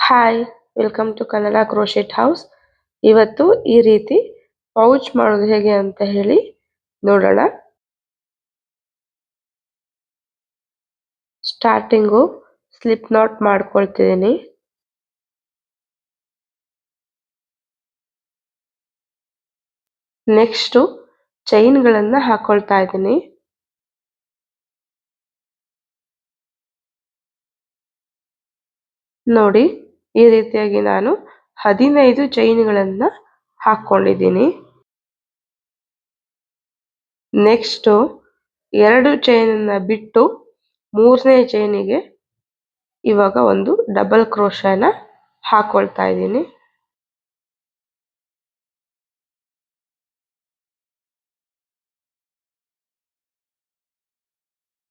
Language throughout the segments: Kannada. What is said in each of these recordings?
Hi, welcome to Kannada crochet house. ಇವತ್ತು ಈ ರೀತಿ ಪೌಚ್ ಮಾಡೋದು ಹೇಗೆ ಅಂತ ಹೇಳಿ ನೋಡೋಣ. ಸ್ಟಾರ್ಟಿಂಗು ಸ್ಲಿಪ್ ನಾಟ್ ಮಾಡ್ಕೊಳ್ತಿದ್ದೀನಿ. ನೆಕ್ಸ್ಟು ಚೈನ್ಗಳನ್ನು ಹಾಕೊಳ್ತಾ ಇದ್ದೀನಿ. ನೋಡಿ, ಈ ರೀತಿಯಾಗಿ ನಾನು 15 ಚೈನ್ಗಳನ್ನು ಹಾಕೊಂಡಿದ್ದೀನಿ. ನೆಕ್ಸ್ಟು 2 ಚೈನನ್ನು ಬಿಟ್ಟು 3ನೇ ಚೈನಿಗೆ ಇವಾಗ ಒಂದು ಡಬಲ್ ಕ್ರೋಶನ ಹಾಕೊಳ್ತಾ ಇದ್ದೀನಿ.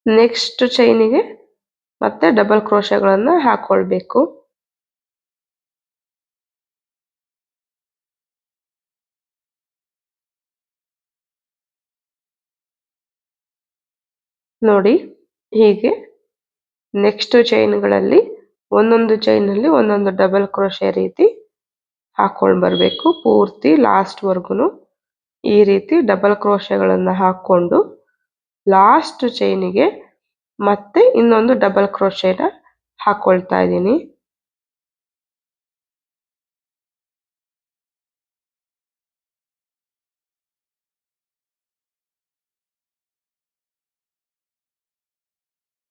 ನೆಕ್ಸ್ಟ್ ಚೈನಿಗೆ ಮತ್ತೆ ಡಬಲ್ ಕ್ರೋಶಗಳನ್ನು ಹಾಕೊಳ್ಬೇಕು. ನೋಡಿ, ಹೀಗೆ ನೆಕ್ಸ್ಟ್ ಚೈನ್ಗಳಲ್ಲಿ ಒಂದೊಂದು ಚೈನಲ್ಲಿ ಒಂದೊಂದು ಡಬಲ್ ಕ್ರೋಶೆ ರೀತಿ ಹಾಕೊಂಡು ಬರಬೇಕು. ಪೂರ್ತಿ ಲಾಸ್ಟ್ ವರ್ಗುನು ಈ ರೀತಿ ಡಬಲ್ ಕ್ರೋಶೆಗಳನ್ನು ಹಾಕೊಂಡು ಲಾಸ್ಟ್ ಚೈನಿಗೆ ಮತ್ತೆ ಇನ್ನೊಂದು ಡಬಲ್ ಕ್ರೋಶೆನ ಹಾಕೊಳ್ತಾ ಇದ್ದೀನಿ.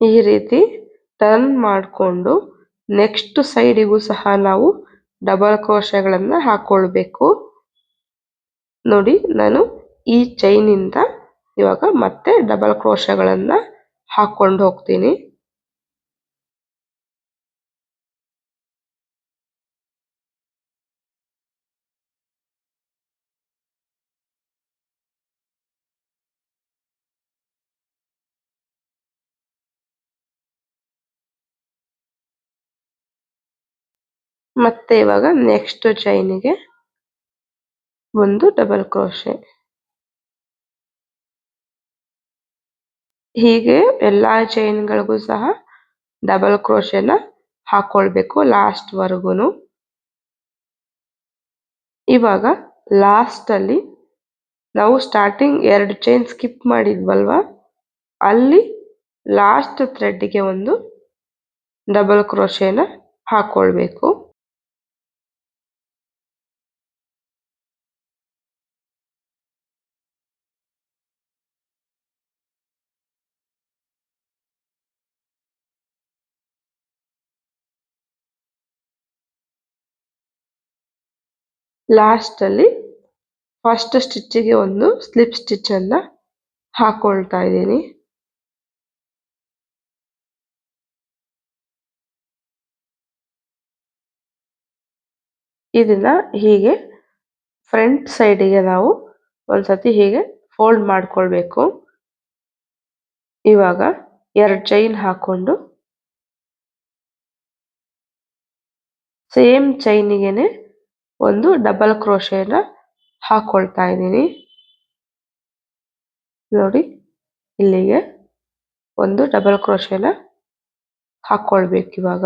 ಈ ರೀತಿ ಟರ್ನ್ ಮಾಡಿಕೊಂಡು ನೆಕ್ಸ್ಟ್ ಸೈಡಿಗೂ ಸಹ ನಾವು ಡಬಲ್ ಕ್ರೋಶೆಗಳನ್ನು ಹಾಕೊಳ್ಬೇಕು. ನೋಡಿ, ನಾನು ಈ ಚೈನಿಂದ ಇವಾಗ ಮತ್ತೆ ಡಬಲ್ ಕ್ರೋಶೆಗಳನ್ನು ಹಾಕೊಂಡು ಹೋಗ್ತೀನಿ. ಮತ್ತೆ ಇವಾಗ ನೆಕ್ಸ್ಟ್ ಚೈನಿಗೆ ಒಂದು ಡಬಲ್ ಕ್ರೋಶೆ. ಹೀಗೆ ಎಲ್ಲಾ ಚೈನ್ಗಳಿಗೂ ಸಹ ಡಬಲ್ ಕ್ರೋಶೆನ ಹಾಕೊಳ್ಬೇಕು ಲಾಸ್ಟ್ ವರ್ಗುನು. ಇವಾಗ ಲಾಸ್ಟ್ ಅಲ್ಲಿ ನಾವು ಸ್ಟಾರ್ಟಿಂಗ್ 2 ಚೈನ್ ಸ್ಕಿಪ್ ಮಾಡಿದ್ವಲ್ವಾ, ಅಲ್ಲಿ ಲಾಸ್ಟ್ ಥ್ರೆಡ್ಗೆ ಒಂದು ಡಬಲ್ ಕ್ರೋಶೆನ ಹಾಕೊಳ್ಬೇಕು. ಲಾಸ್ಟ್ ಅಲ್ಲಿ ಫಸ್ಟ್ ಸ್ಟಿಚ್ಗೆ ಒಂದು ಸ್ಲಿಪ್ ಸ್ಟಿಚ್ ಅನ್ನ ಹಾಕೊಳ್ತಾ ಇದ್ದೀನಿ. ಇದನ್ನ ಹೀಗೆ ಫ್ರಂಟ್ ಸೈಡಿಗೆ ನಾವು ಒಂದ್ಸತಿ ಹೀಗೆ ಫೋಲ್ಡ್ ಮಾಡ್ಕೊಳ್ಬೇಕು. ಇವಾಗ 2 ಚೈನ್ ಹಾಕೊಂಡು ಸೇಮ್ ಚೈನಿಗೆನೆ ಒಂದು ಡಬಲ್ ಕ್ರೋಶೆನ ಹಾಕೊಳ್ತಾ ಇದ್ದೀನಿ. ನೋಡಿ, ಇಲ್ಲಿಗೆ ಒಂದು ಡಬಲ್ ಕ್ರೋಶೆನ ಹಾಕೊಳ್ಬೇಕು. ಇವಾಗ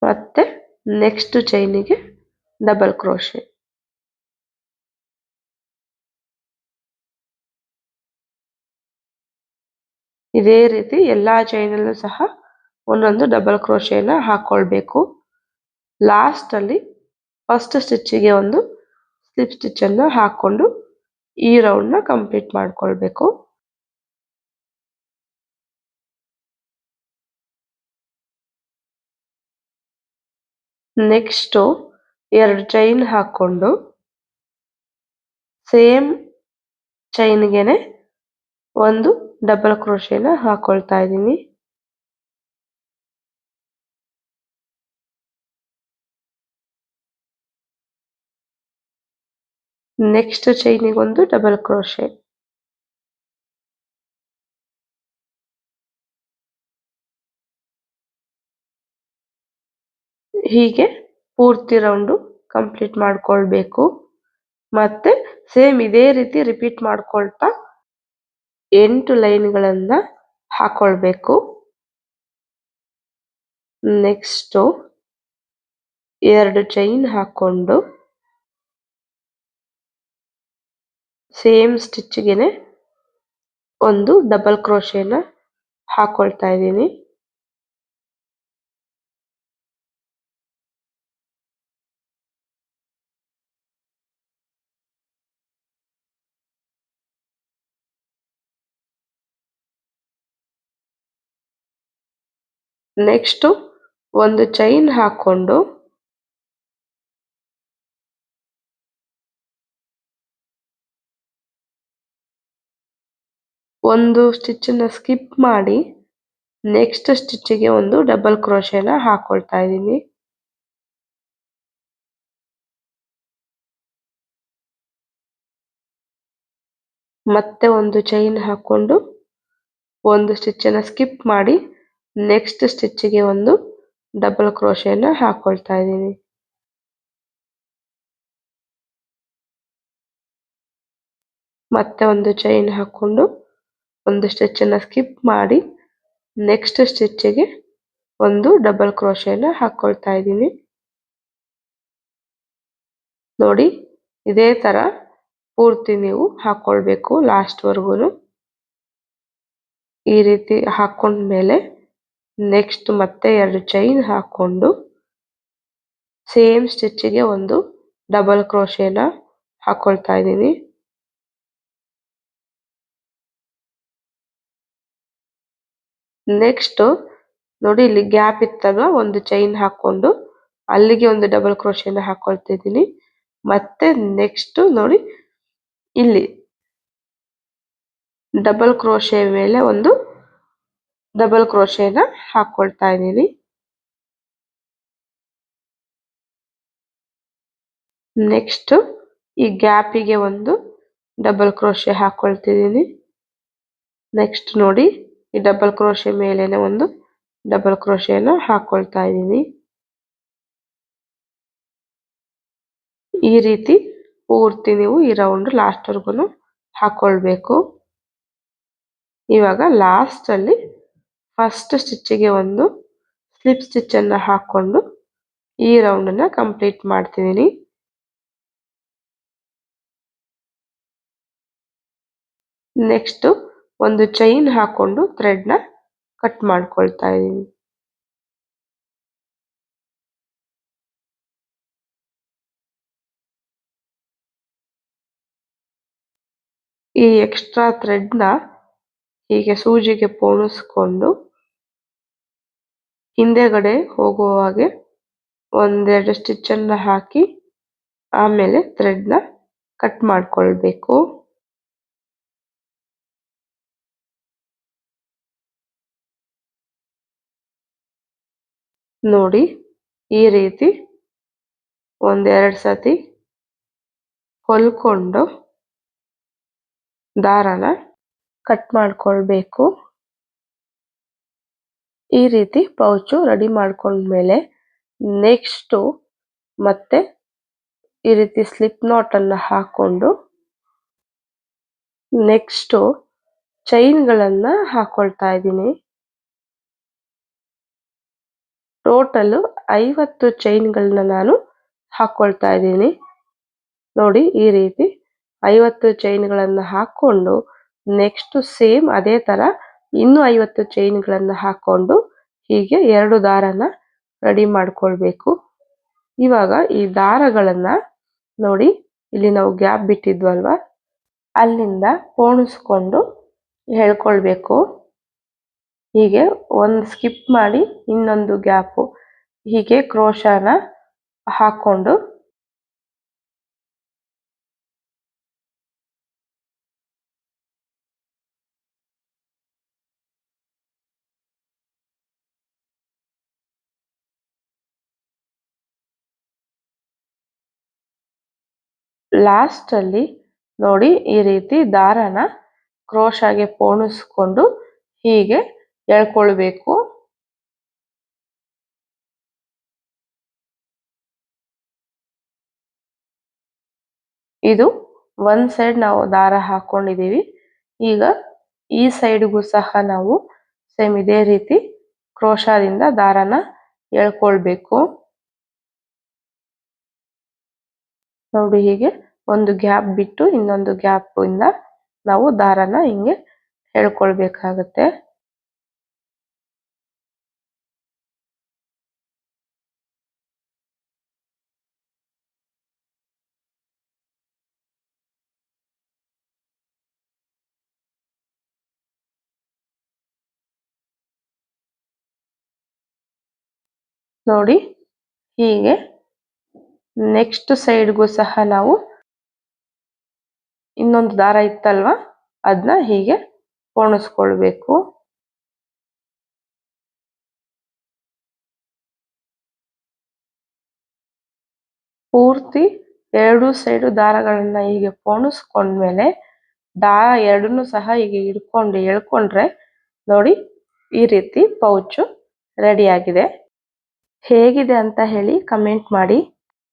ಮತ್ತೆ ನೆಕ್ಸ್ಟ್ ಚೈನಿಗೆ ಡಬಲ್ ಕ್ರೋಶೆ. ಇದೇ ರೀತಿ ಎಲ್ಲಾ ಚೈನಲ್ಲೂ ಸಹ ಒಂದೊಂದು ಡಬಲ್ ಕ್ರೋಶೆನ ಹಾಕೊಳ್ಬೇಕು. ಲಾಸ್ಟ್ ಅಲ್ಲಿ ಫಸ್ಟ್ ಸ್ಟಿಚ್ಗೆ ಒಂದು ಸ್ಲಿಪ್ ಸ್ಟಿಚ್ ಅನ್ನು ಹಾಕೊಂಡು ಈ ರೌಂಡ್ ನ ಕಂಪ್ಲೀಟ್ ಮಾಡ್ಕೊಳ್ಬೇಕು. ನೆಕ್ಸ್ಟ್ 2 ಚೈನ್ ಹಾಕೊಂಡು ಸೇಮ್ ಚೈನ್ಗೆನೆ ಒಂದು ಡಬಲ್ ಕ್ರೋಶೆನ ಹಾಕೊಳ್ತಾ ಇದ್ದೀನಿ. ನೆಕ್ಸ್ಟ್ ಚೈನಿಗೆ ಒಂದು ಡಬಲ್ ಕ್ರೋಶೆ. ಹೀಗೆ ಪೂರ್ತಿ ರೌಂಡು ಕಂಪ್ಲೀಟ್ ಮಾಡ್ಕೊಳ್ಬೇಕು. ಮತ್ತೆ ಸೇಮ್ ಇದೇ ರೀತಿ ರಿಪೀಟ್ ಮಾಡ್ಕೊಳ್ತಾ 8 ಲೈನ್ಗಳನ್ನ ಹಾಕೊಳ್ಬೇಕು. ನೆಕ್ಸ್ಟು 2 ಚೈನ್ ಹಾಕೊಂಡು ಸೇಮ್ ಸ್ಟಿಚ್ಗೆನೆ ಒಂದು ಡಬಲ್ ಕ್ರೋಶೆನ ಹಾಕೊಳ್ತಾ ಇದ್ದೀನಿ. ನೆಕ್ಸ್ಟ್ ಒಂದು ಚೈನ್ ಹಾಕೊಂಡು ಒಂದು ಸ್ಟಿಚ್ಚನ್ನ ಸ್ಕಿಪ್ ಮಾಡಿ ನೆಕ್ಸ್ಟ್ ಸ್ಟಿಚ್ಗೆ ಒಂದು ಡಬಲ್ ಕ್ರೋಶೆನ ಹಾಕೊಳ್ತಾ ಇದ್ದೀನಿ. ಮತ್ತೆ ಒಂದು ಚೈನ್ ಹಾಕೊಂಡು ಒಂದು ಸ್ಟಿಚ್ಚನ್ನ ಸ್ಕಿಪ್ ಮಾಡಿ ನೆಕ್ಸ್ಟ್ ಸ್ಟಿಚ್ಗೆ ಒಂದು ಡಬಲ್ ಕ್ರೋಶೆನ ಹಾಕೊಳ್ತಾ ಇದ್ದೀನಿ. ಮತ್ತೆ ಒಂದು ಚೈನ್ ಹಾಕೊಂಡು ಒಂದು ಸ್ಟಿಚ್ಚನ್ನ ಸ್ಕಿಪ್ ಮಾಡಿ ನೆಕ್ಸ್ಟ್ ಸ್ಟಿಚ್ಗೆ ಒಂದು ಡಬಲ್ ಕ್ರೋಶೆನ ಹಾಕೊಳ್ತಾ ಇದ್ದೀನಿ. ನೋಡಿ ಇದೇ ತರ ಪೂರ್ತಿ ನೀವು ಹಾಕೊಳ್ಬೇಕು ಲಾಸ್ಟ್ವರೆಗೂ. ಈ ರೀತಿ ಹಾಕೊಂಡ್ಮೇಲೆ ನೆಕ್ಸ್ಟ್ ಮತ್ತೆ 2 ಚೈನ್ ಹಾಕೊಂಡು ಸೇಮ್ ಸ್ಟಿಚ್ಗೆ ಒಂದು ಡಬಲ್ ಕ್ರೋಶೆನ ಹಾಕೊಳ್ತಾ ಇದ್ದೀನಿ. ನೆಕ್ಸ್ಟ್ ನೋಡಿ ಇಲ್ಲಿ ಗ್ಯಾಪ್ ಇತ್ತಲ್ವಾ, ಒಂದು ಚೈನ್ ಹಾಕೊಂಡು ಅಲ್ಲಿಗೆ ಒಂದು ಡಬಲ್ ಕ್ರೋಶೆನ ಹಾಕೊಳ್ತಿದ್ದೀನಿ. ಮತ್ತೆ ನೆಕ್ಸ್ಟ್ ನೋಡಿ ಇಲ್ಲಿ ಡಬಲ್ ಕ್ರೋಶೆ ಮೇಲೆ ಒಂದು ಡಬಲ್ ಕ್ರೋಶೆನ ಹಾಕೊಳ್ತಾ ಇದ್ದೀನಿ. ನೆಕ್ಸ್ಟ್ ಈ ಗ್ಯಾಪಿಗೆ ಒಂದು ಡಬಲ್ ಕ್ರೋಶೆ ಹಾಕೊಳ್ತಿದ್ದೀನಿ. ನೆಕ್ಸ್ಟ್ ನೋಡಿ ಈ ಡಬಲ್ ಕ್ರೋಶೆ ಮೇಲೇನೆ ಒಂದು ಡಬಲ್ ಕ್ರೋಶೆನ ಹಾಕೊಳ್ತಾ ಇದ್ದೀನಿ. ಈ ರೀತಿ ಪೂರ್ತಿ ನೀವು ಈ ರೌಂಡ್ ಲಾಸ್ಟ್ವರೆಗೂ ಹಾಕೊಳ್ಬೇಕು. ಇವಾಗ ಲಾಸ್ಟ್ ಅಲ್ಲಿ ಫಸ್ಟ್ ಸ್ಟಿಚ್ಗೆ ಒಂದು ಸ್ಲಿಪ್ ಸ್ಟಿಚ್ ಅನ್ನ ಹಾಕೊಂಡು ಈ ರೌಂಡ್ ಅನ್ನ ಕಂಪ್ಲೀಟ್ ಮಾಡ್ತಿದ್ದೀನಿ. ನೆಕ್ಸ್ಟ್ ಒಂದು ಚೈನ್ ಹಾಕೊಂಡು ಥ್ರೆಡ್ ನ ಕಟ್ ಮಾಡ್ಕೊಳ್ತಾ ಇದ್ದೀನಿ. ಈ ಎಕ್ಸ್ಟ್ರಾ ಥ್ರೆಡ್ ನ ಹೀಗೆ ಸೂಜಿಗೆ ಪೋಣಿಸ್ಕೊಂಡು ಹಿಂದೆಗಡೆ ಹೋಗುವ ಹಾಗೆ ಒಂದೆರಡು ಸ್ಟಿಚ್ ಅನ್ನ ಹಾಕಿ ಆಮೇಲೆ ಥ್ರೆಡ್ ನ ಕಟ್ ಮಾಡ್ಕೊಳ್ಬೇಕು. ನೋಡಿ ಈ ರೀತಿ ಒಂದೆರಡು ಸತಿ ಹೊಲ್ಕೊಂಡು ದಾರನ ಕಟ್ ಮಾಡ್ಕೊಳ್ಬೇಕು. ಈ ರೀತಿ ಪೌಚು ರೆಡಿ ಮಾಡ್ಕೊಂಡ್ಮೇಲೆ ನೆಕ್ಸ್ಟ್ ಮತ್ತೆ ಈ ರೀತಿ ಸ್ಲಿಪ್ ನಾಟ್ ಅನ್ನ ಹಾಕೊಂಡು ನೆಕ್ಸ್ಟ್ ಚೈನ್ಗಳನ್ನ ಹಾಕೊಳ್ತಾ ಇದ್ದೀನಿ. ಟೋಟಲ್ 50 ಚೈನ್ಗಳನ್ನ ನಾನು ಹಾಕೊಳ್ತಾ ಇದ್ದೀನಿ. ನೋಡಿ ಈ ರೀತಿ 50 ಚೈನ್ಗಳನ್ನ ಹಾಕೊಂಡು ನೆಕ್ಸ್ಟ್ ಸೇಮ್ ಅದೇ ತರ ಇನ್ನು 50 ಚೈನ್ಗಳನ್ನ ಹಾಕೊಂಡು ಹೀಗೆ 2 ದಾರನ ರೆಡಿ ಮಾಡ್ಕೊಳ್ಬೇಕು. ಇವಾಗ ಈ ದಾರಗಳನ್ನ ನೋಡಿ ಇಲ್ಲಿ ನಾವು ಗ್ಯಾಪ್ ಬಿಟ್ಟಿದ್ವಲ್ವಾ, ಅಲ್ಲಿಂದ ಪೋಣಿಸ್ಕೊಂಡು ಹೇಳ್ಕೊಳ್ಬೇಕು. ಹೀಗೆ ಒಂದು ಸ್ಕಿಪ್ ಮಾಡಿ ಇನ್ನೊಂದು ಗ್ಯಾಪು ಹೀಗೆ ಕ್ರೋಶನ ಹಾಕೊಂಡು ಲಾಸ್ಟ್ ಅಲ್ಲಿ ನೋಡಿ ಈ ರೀತಿ ದಾರನ ಕ್ರೋಶಾಗೆ ಪೋಣಿಸ್ಕೊಂಡು ಹೀಗೆ ಎಳ್ಕೊಳ್ಬೇಕು. ಇದು ಒಂದ್ ಸೈಡ್ ನಾವು ದಾರ ಹಾಕೊಂಡಿದೀವಿ. ಈಗ ಈ ಸೈಡ್ಗೂ ಸಹ ನಾವು ಸೇಮ್ ಇದೇ ರೀತಿ ಕ್ರೋಶದಿಂದ ದಾರನ ಎಳ್ಕೊಳ್ಬೇಕು. ನೋಡಿ ಹೀಗೆ ಒಂದು ಗ್ಯಾಪ್ ಬಿಟ್ಟು ಇನ್ನೊಂದು ಗ್ಯಾಪ್ ಇಂದ ನಾವು ದಾರನ ಹಿಂಗೆ ಎಳ್ಕೊಳ್ಬೇಕಾಗತ್ತೆ. ನೋಡಿ ಹೀಗೆ ನೆಕ್ಸ್ಟ್ ಸೈಡ್ಗೂ ಸಹ ನಾವು ಇನ್ನೊಂದು ದಾರ ಇತ್ತಲ್ವಾ ಅದನ್ನ ಹೀಗೆ ಪೋಣಿಸ್ಕೊಳ್ಬೇಕು. ಪೂರ್ತಿ ಎರಡು ಸೈಡು ದಾರಗಳನ್ನ ಹೀಗೆ ಪೋಣಿಸ್ಕೊಂಡ್ಮೇಲೆ ದಾರ ಎರಡನ್ನೂ ಸಹ ಹೀಗೆ ಹಿಡ್ಕೊಂಡು ಎಳ್ಕೊಂಡ್ರೆ ನೋಡಿ ಈ ರೀತಿ ಪೌಚು ರೆಡಿ ಆಗಿದೆ. ಹೇಗಿದೆ ಅಂತ ಹೇಳಿ ಕಮೆಂಟ್ ಮಾಡಿ.